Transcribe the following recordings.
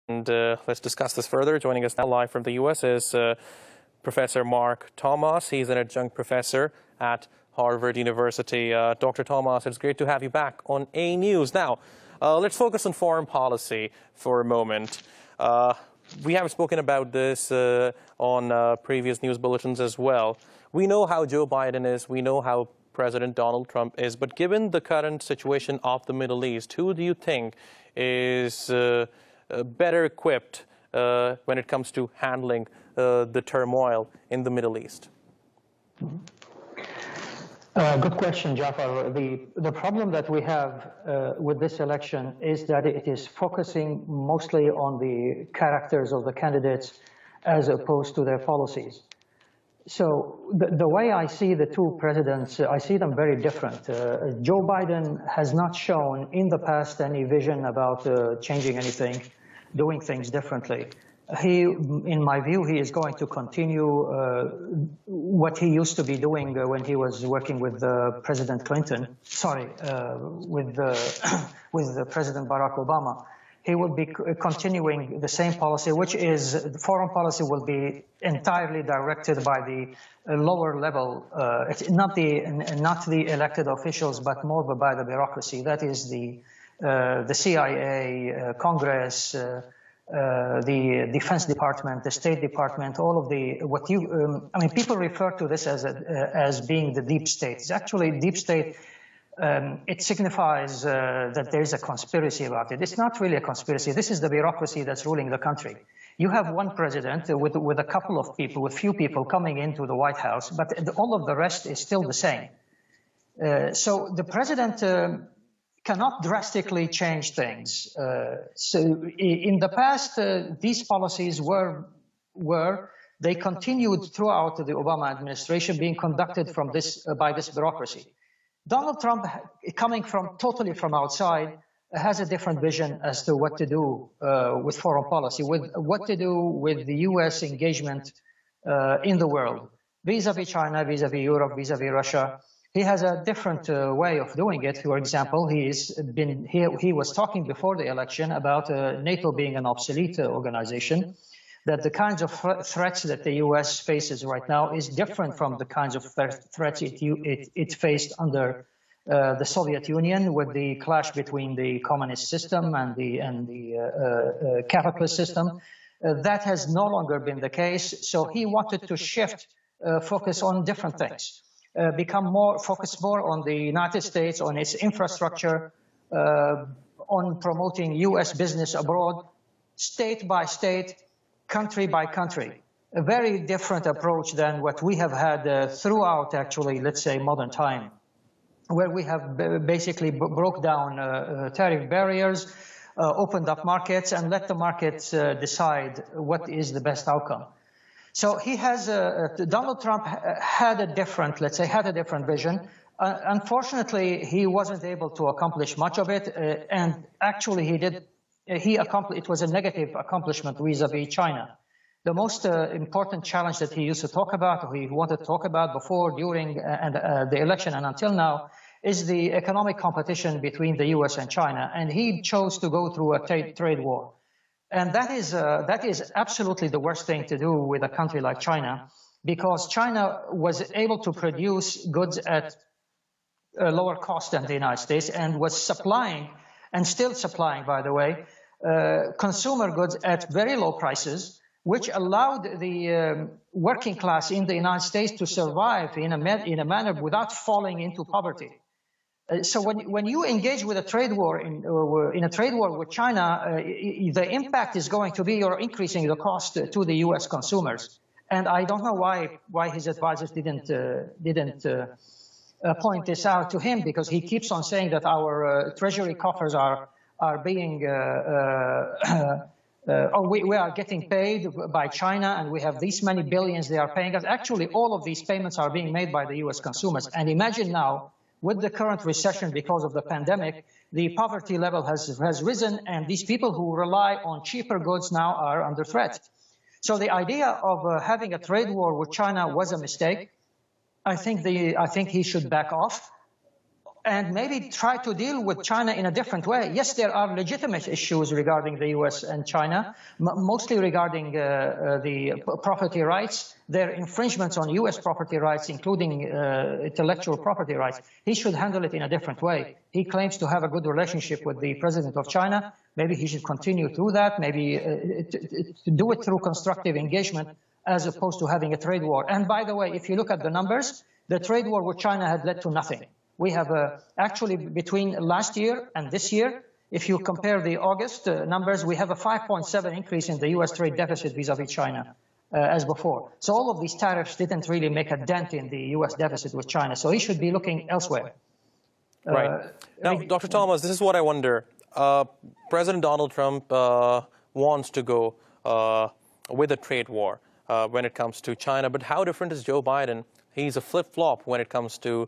And let's discuss this further. Joining us now live from the U.S. is Professor Mark Tomass. He's an adjunct professor at Harvard University. Dr. Tomass, it's great to have you back on A News. Now, let's focus on foreign policy for a moment. We have spoken about this on previous news bulletins as well. We know how Joe Biden is. We know how President Donald Trump is. But given the current situation of the Middle East, who do you think is better equipped when it comes to handling the turmoil in the Middle East? Good question, Jafar. The problem that we have with this election is that it is focusing mostly on the characters of the candidates as opposed to their policies. So the way I see the two presidents, I see them very different. Joe Biden has not shown in the past any vision about changing anything, doing things differently. In my view, he is going to continue what he used to be doing when he was working with President Clinton. With President Barack Obama. He will be continuing the same policy, which is foreign policy will be entirely directed by the lower level, not the elected officials, but more by the bureaucracy. That is the CIA, Congress. The Defense Department, the State Department, all of the people refer to this as being the deep state. It's actually deep state. It signifies that there is a conspiracy about it. It's not really a conspiracy. This is the bureaucracy that's ruling the country. You have one president with a couple of people, with few people coming into the White House, but all of the rest is still the same. So the president cannot drastically change things. So in the past, these policies they continued throughout the Obama administration being conducted by this bureaucracy. Donald Trump, coming totally from outside, has a different vision as to what to do with foreign policy, with what to do with the U.S. engagement in the world, vis-a-vis China, vis-a-vis Europe, vis-a-vis Russia. He has a different way of doing it. For example, he was talking before the election about NATO being an obsolete organization, that the kinds of threats that the U.S. faces right now is different from the kinds of threats it faced under the Soviet Union, with the clash between the communist system and the capitalist system. That has no longer been the case. So he wanted to shift focus on different things. Focus more on the United States, on its infrastructure, on promoting U.S. business abroad, state by state, country by country. A very different approach than what we have had throughout, actually, let's say, modern time, where we have basically broke down tariff barriers, opened up markets, and let the markets decide what is the best outcome. So he has, Donald Trump had a different vision. Unfortunately, he wasn't able to accomplish much of it. And actually it was a negative accomplishment vis-a-vis China. The most important challenge that he used to talk about, or he wanted to talk about before, during the election and until now, is the economic competition between the US and China. And he chose to go through a trade war. And that is absolutely the worst thing to do with a country like China, because China was able to produce goods at a lower cost than the United States, and was supplying, and still supplying, by the way, consumer goods at very low prices, which allowed the working class in the United States to survive in a manner without falling into poverty. So when you engage with a trade war in a trade war with China, the impact is going to be you're increasing the cost to the U.S. consumers. And I don't know why his advisors didn't point this out to him, because he keeps on saying that our treasury coffers are being we are getting paid by China, and we have these many billions they are paying us. Actually, all of these payments are being made by the U.S. consumers. And imagine now, with the current recession because of the pandemic, the poverty level has risen, and these people who rely on cheaper goods now are under threat. So the idea of having a trade war with China was a mistake. I think he should back off. and maybe try to deal with China in a different way. Yes, there are legitimate issues regarding the US and China, mostly regarding the property rights, their infringements on US property rights, including intellectual property rights. He should handle it in a different way. He claims to have a good relationship with the president of China. Maybe he should continue through that, maybe to do it through constructive engagement as opposed to having a trade war. And by the way, if you look at the numbers, the trade war with China had led to nothing. We have actually between last year and this year, if you compare the August numbers, we have a 5.7 increase in the US trade deficit vis-a-vis China as before. So all of these tariffs didn't really make a dent in the US deficit with China. So he should be looking elsewhere. Right. Now, Dr. Tomass, this is what I wonder. President Donald Trump wants to go with a trade war when it comes to China, but how different is Joe Biden? He's a flip-flop when it comes to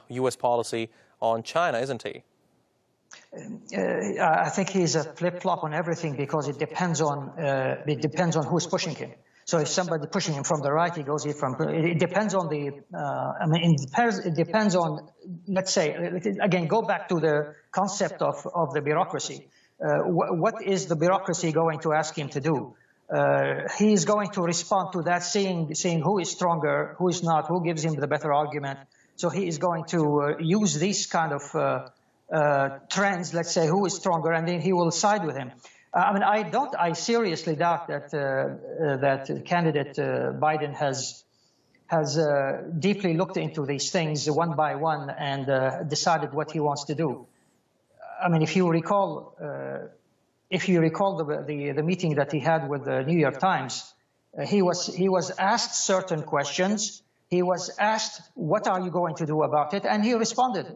U.S. policy on China, isn't he? I think he's a flip-flop on everything because it depends on who's pushing him. So if somebody pushing him from the right, he goes from. It depends on the. It depends on. Let's say again, go back to the concept of the bureaucracy. What is the bureaucracy going to ask him to do? He is going to respond to that, seeing who is stronger, who is not, who gives him the better argument. So he is going to use these kind of trends, let's say, who is stronger, and then he will side with him. I seriously doubt that that candidate Biden has deeply looked into these things one by one and decided what he wants to do. I mean, if you recall the meeting that he had with the New York Times, he was asked certain questions. He was asked, "What are you going to do about it?" And he responded.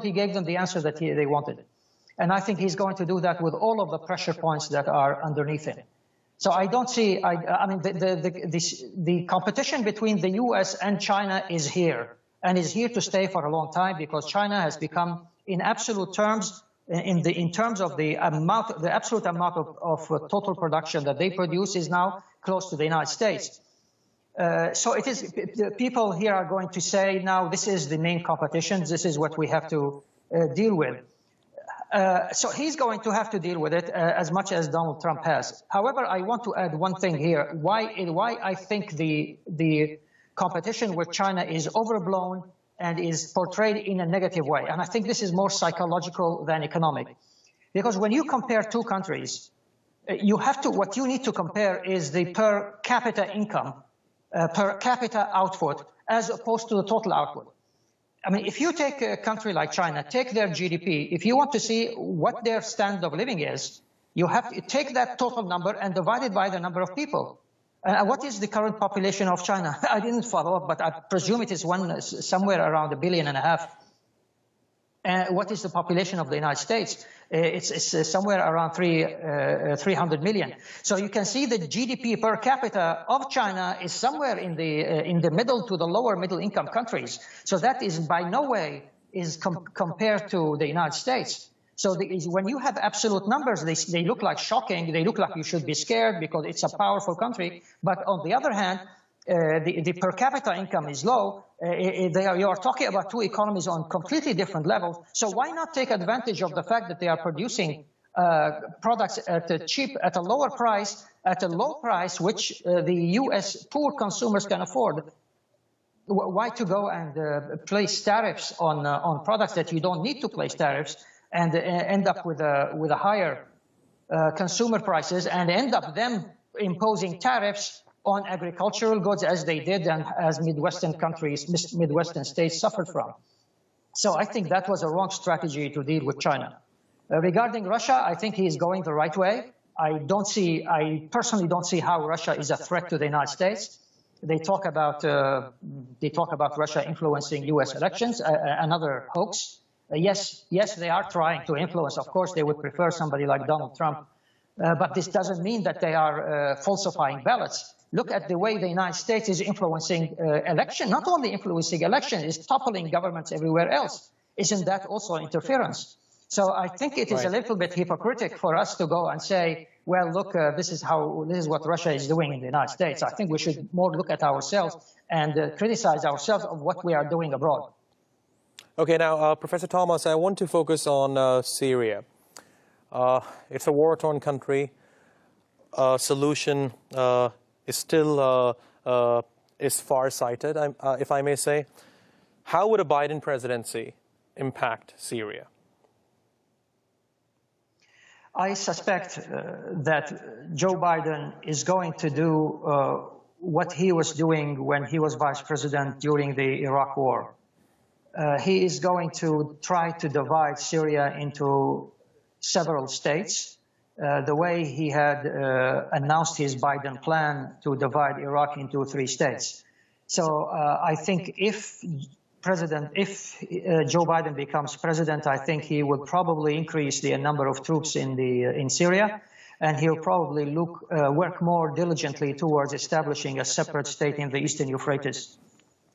He gave them the answer that they wanted. And I think he's going to do that with all of the pressure points that are underneath him. So I don't see. The competition between the U.S. and China is here, and is here to stay for a long time because China has become, in absolute terms, in terms of the absolute amount of total production that they produce is now close to the United States. So it is. People here are going to say, now this is the main competition. This is what we have to deal with. So he's going to have to deal with it as much as Donald Trump has. However, I want to add one thing here. Why I think the competition with China is overblown and is portrayed in a negative way. And I think this is more psychological than economic. Because when you compare two countries, what you need to compare is the per capita income, per capita output, as opposed to the total output. I mean, if you take a country like China, take their GDP, if you want to see what their standard of living is, you have to take that total number and divide it by the number of people. What is the current population of China? I didn't follow up, but I presume it is somewhere around 1.5 billion. What is the population of the United States? It's somewhere around 300 million. So you can see the GDP per capita of China is somewhere in the middle to the lower middle income countries. So that is by no way is compared to the United States. So when you have absolute numbers, they look like shocking. They look like you should be scared because it's a powerful country. But on the other hand, the per capita income is low. You are talking about two economies on completely different levels. So why not take advantage of the fact that they are producing products at a lower price, at a low price, which the U.S. poor consumers can afford? Why to go and place tariffs on products that you don't need to place tariffs and end up with a higher consumer prices and end up them imposing tariffs on agricultural goods as they did and as Midwestern states suffered from. So I think that was a wrong strategy to deal with China. Regarding Russia, I think he is going the right way. I personally don't see how Russia is a threat to the United States. They talk about Russia influencing U.S. elections, another hoax. Yes, they are trying to influence. Of course, they would prefer somebody like Donald Trump. But this doesn't mean that they are falsifying ballots. Look at the way the United States is influencing election. Not only influencing election, it's toppling governments everywhere else. Isn't that also interference? So I think it is a little bit hypocritical for us to go and say, well, look, this is what Russia is doing in the United States. I think we should more look at ourselves and criticize ourselves of what we are doing abroad. Okay, now, Professor Tomass, I want to focus on Syria. It's a war-torn country. Solution is still is far-sighted, if I may say. How would a Biden presidency impact Syria? I suspect that Joe Biden is going to do what he was doing when he was vice president during the Iraq war. He is going to try to divide Syria into several states, the way he had announced his Biden plan to divide Iraq into 3 states. So I think if Joe Biden becomes president, I think he will probably increase the number of troops in Syria, and he'll probably work more diligently towards establishing a separate state in the Eastern Euphrates.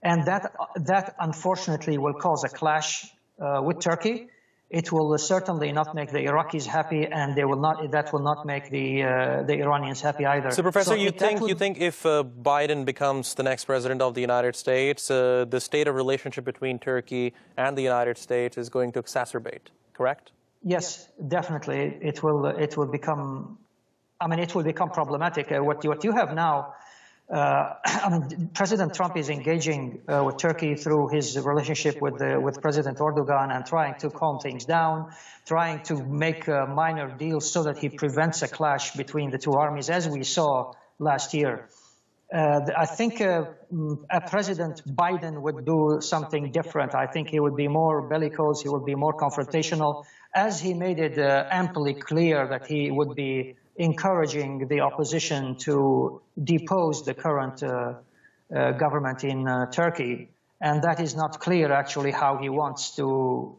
And that unfortunately will cause a clash with Turkey. It will certainly not make the Iraqis happy, and that will not make the Iranians happy either. So, Professor, you think if Biden becomes the next president of the United States, the state of relationship between Turkey and the United States is going to exacerbate, correct? Yes, definitely. It will become. I mean, it will become problematic. What you have now. I mean, President Trump is engaging with Turkey through his relationship with President Erdogan and trying to calm things down, trying to make minor deals so that he prevents a clash between the 2 armies, as we saw last year. I think President Biden would do something different. I think he would be more bellicose, he would be more confrontational, as he made it amply clear that he would be encouraging the opposition to depose the current government in Turkey. And that is not clear, actually, how he wants to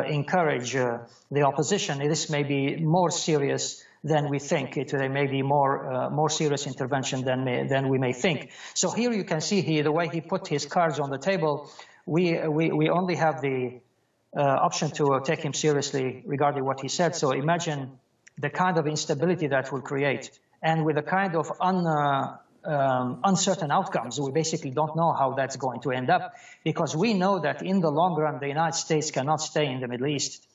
encourage the opposition. This may be more serious than we think. There may be more serious intervention than we may think. So here you can see the way he put his cards on the table. We only have the option to take him seriously regarding what he said. So imagine the kind of instability that will create, and with the kind of uncertain outcomes. We basically don't know how that's going to end up, because we know that in the long run, the United States cannot stay in the Middle East.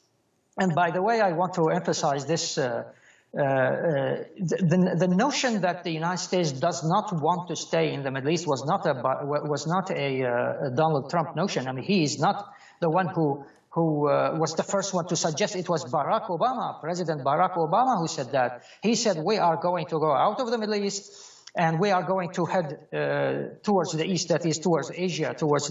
And by the way, I want to emphasize this, the notion that the United States does not want to stay in the Middle East was not a Donald Trump notion. I mean, he is not the one who was the first one to suggest. It was Barack Obama, President Barack Obama, who said that. He said, we are going to go out of the Middle East, and we are going to head towards the East, that is towards Asia, toward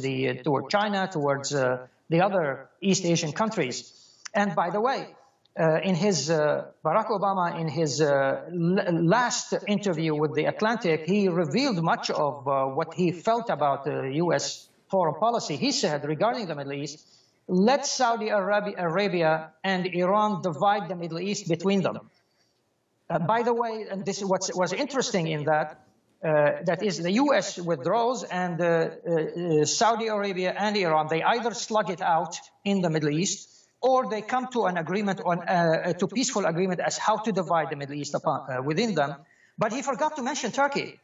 China, towards the other East Asian countries. And by the way, Barack Obama, in his last interview with The Atlantic, he revealed much of what he felt about U.S. foreign policy. He said regarding the Middle East, let Saudi Arabia and Iran divide the Middle East between them. By the way, and this is what was interesting in that, that is the U.S. withdraws, and Saudi Arabia and Iran, they either slug it out in the Middle East, or they come to an agreement to peaceful agreement as how to divide the Middle East within them. But he forgot to mention Turkey.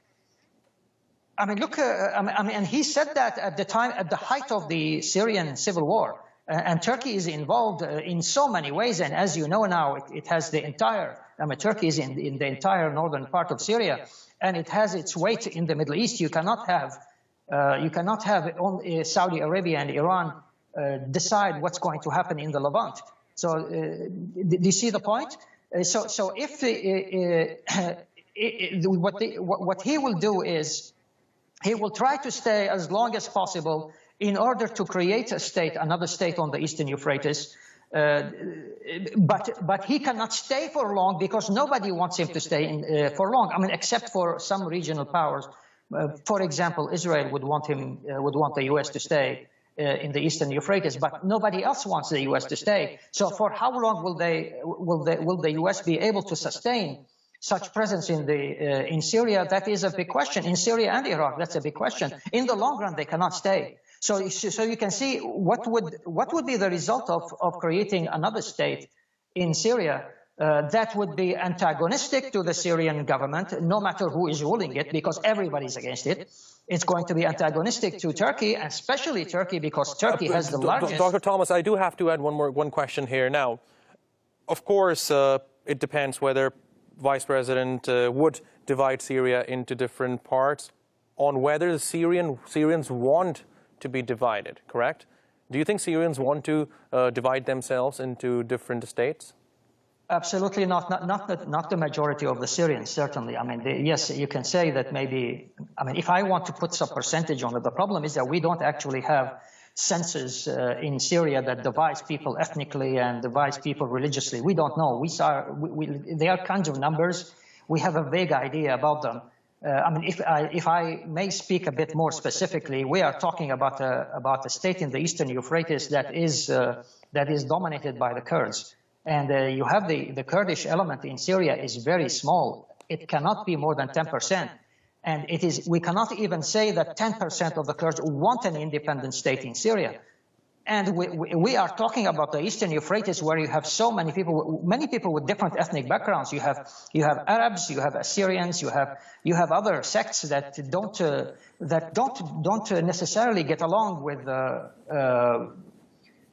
I mean, look, and he said that at the time, at the height of the Syrian civil war. And Turkey is involved in so many ways. And as you know now, it has the entire, Turkey is in the entire northern part of Syria, and it has its weight in the Middle East. You cannot have only Saudi Arabia and Iran decide what's going to happen in the Levant. So do you see the point? So if what he will do is he will try to stay as long as possible in order to create a state, another state on the Eastern Euphrates. But he cannot stay for long, because nobody wants him to stay for long. I mean, except for some regional powers. For example, Israel would want the U.S. to stay in the Eastern Euphrates, but nobody else wants the U.S. to stay. So for how long will the U.S. be able to sustain such presence in Syria? That is a big question. In Syria and Iraq, that's a big question. In the long run, they cannot stay. So you can see what would be the result of creating another state in Syria. that would be antagonistic to the Syrian government, no matter who is ruling it, because everybody's against it. It's going to be antagonistic to Turkey, especially Turkey, because Turkey has the largest... Dr. Tomass, I do have to add one question here. Now, of course, it depends whether Vice President would divide Syria into different parts, on whether the Syrians want to be divided, correct? Do you think Syrians want to divide themselves into different states? Absolutely not the majority of the Syrians, certainly. I mean, yes, you can say that maybe, I mean, if I want to put some percentage on it, the problem is that we don't actually have census in Syria that divides people ethnically and divides people religiously. We don't know. They are kinds of numbers. We have a vague idea about them. I mean, if I may speak a bit more specifically, we are talking about a state in the eastern Euphrates that is dominated by the Kurds. And you have the Kurdish element in Syria is very small. It cannot be more than 10%. And we cannot even say that 10% of the Kurds want an independent state in Syria. And we are talking about the eastern Euphrates, where you have so many people with different ethnic backgrounds. You have Arabs, you have Assyrians, you have other sects that don't necessarily get along with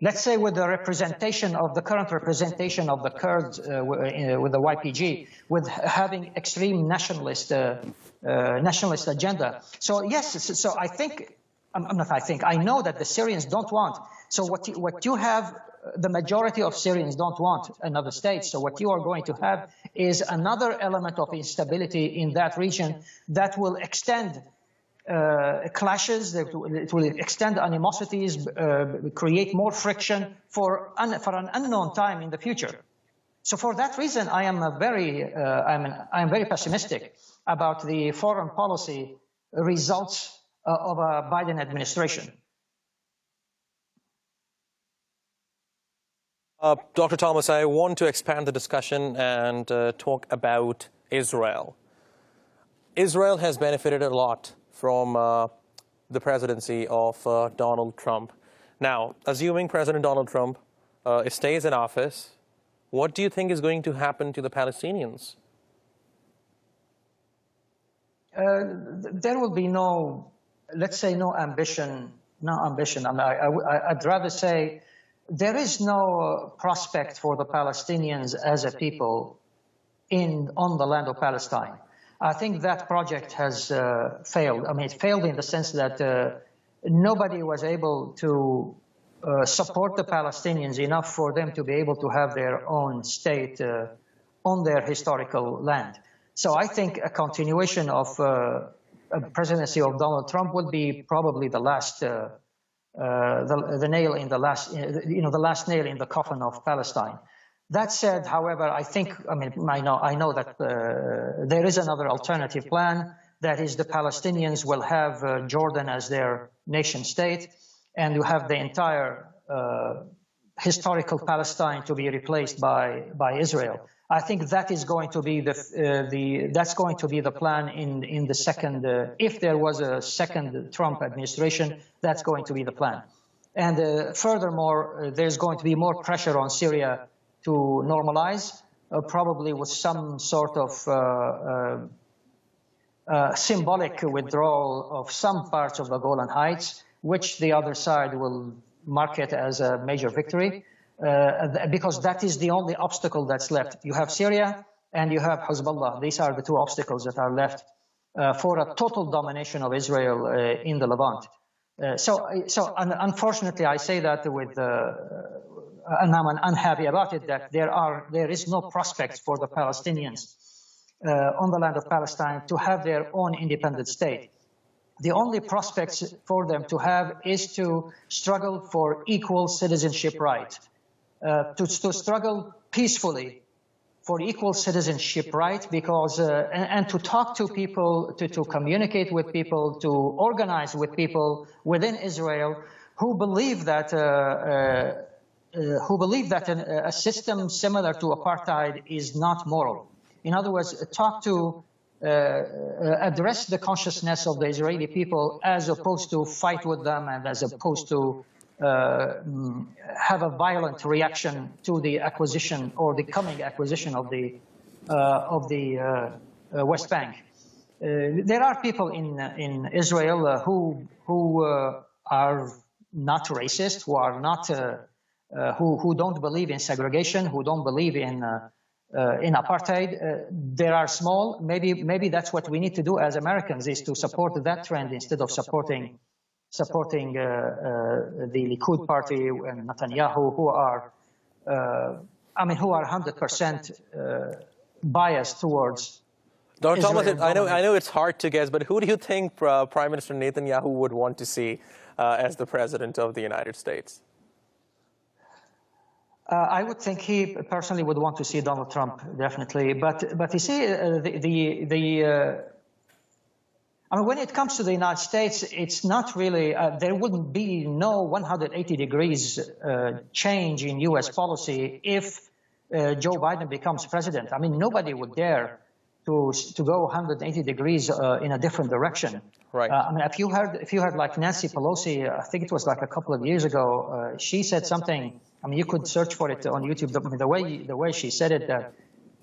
let's say with the representation of the current representation of the Kurds with the YPG, with having extreme nationalist agenda. So yes, so I think, I know that the Syrians don't want. So what you have, the majority of Syrians don't want another state. So what you are going to have is another element of instability in that region that will extend clashes, it will extend animosities, create more friction for an unknown time in the future. So for that reason, I am very pessimistic about the foreign policy results of a Biden administration. Dr. Tomass, I want to expand the discussion and talk about Israel. Israel has benefited a lot from the presidency of Donald Trump. Now, assuming President Donald Trump stays in office, what do you think is going to happen to the Palestinians? There will be no, let's say, no ambition. I'd rather say there is no prospect for the Palestinians as a people on the land of Palestine. I think that project has failed. I mean, it failed in the sense that nobody was able to support the Palestinians enough for them to be able to have their own state on their historical land. So I think a continuation of a presidency of Donald Trump would be probably the last, the nail in the last, the last nail in the coffin of Palestine. That said, however, I know that there is another alternative plan. That is, the Palestinians will have Jordan as their nation state, and you have the entire historical Palestine to be replaced by Israel. I think that is going to be that's going to be the plan in the second, if there was a second Trump administration, that's going to be the plan. And furthermore, there's going to be more pressure on Syria to normalize, probably with some sort of symbolic withdrawal of some parts of the Golan Heights, which the other side will market as a major victory, because that is the only obstacle that's left. You have Syria and you have Hezbollah. These are the two obstacles that are left for a total domination of Israel in the Levant. So unfortunately, I say that with, and I'm unhappy about it, that there is no prospect for the Palestinians on the land of Palestine to have their own independent state. The only prospects for them to have is to struggle for equal citizenship rights, to struggle peacefully for equal citizenship rights, because and to talk to people, to communicate with people, to organize with people within Israel who believe that a system similar to apartheid is not moral. In other words, address the consciousness of the Israeli people as opposed to fight with them and as opposed to have a violent reaction to the acquisition or the coming acquisition of the West Bank. There are people in Israel who are not racist, who are not who don't believe in segregation, who don't believe in apartheid. There are small. Maybe that's what we need to do as Americans, is to support that trend instead of supporting the Likud party and Netanyahu, who are who are 100% biased towards. Dr. Tomass, I know it's hard to guess, but who do you think Prime Minister Netanyahu would want to see as the President of the United States? I would think he personally would want to see Donald Trump, definitely. But you see, when it comes to the United States, it's not really, there wouldn't be no 180 degrees change in U.S. policy if Joe Biden becomes president. I mean, nobody would dare to go 180 degrees in a different direction. Right. If you heard like Nancy Pelosi, I think it was like a couple of years ago, she said something. I mean, you could search for it on YouTube. The way she said it, that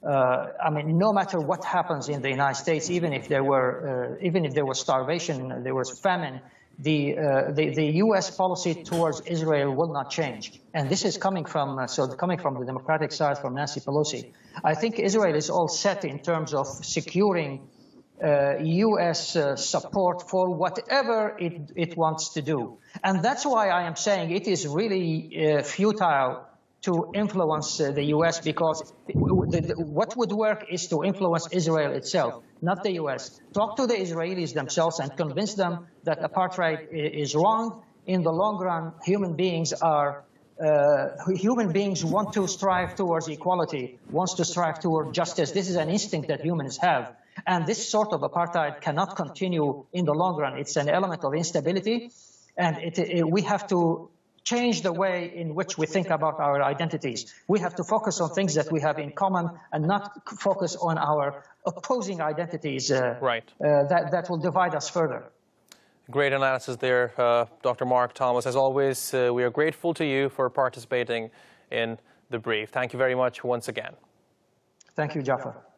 no matter what happens in the United States, even if there was starvation, there was famine, the U.S. policy towards Israel will not change. And this is coming from the Democratic side, from Nancy Pelosi. I think Israel is all set in terms of securing U.S. support for whatever it wants to do. And that's why I am saying it is really futile to influence the U.S., because what would work is to influence Israel itself, not the U.S. Talk to the Israelis themselves and convince them that apartheid is wrong. In the long run, human beings want to strive towards equality, wants to strive toward justice. This is an instinct that humans have. And this sort of apartheid cannot continue in the long run. It's an element of instability, and we have to change the way in which we think about our identities. We have to focus on things that we have in common and not focus on our opposing identities that will divide us further. Great analysis there, Dr. Mark Tomass. As always, we are grateful to you for participating in the brief. Thank you very much once again. Thank you, Jafar.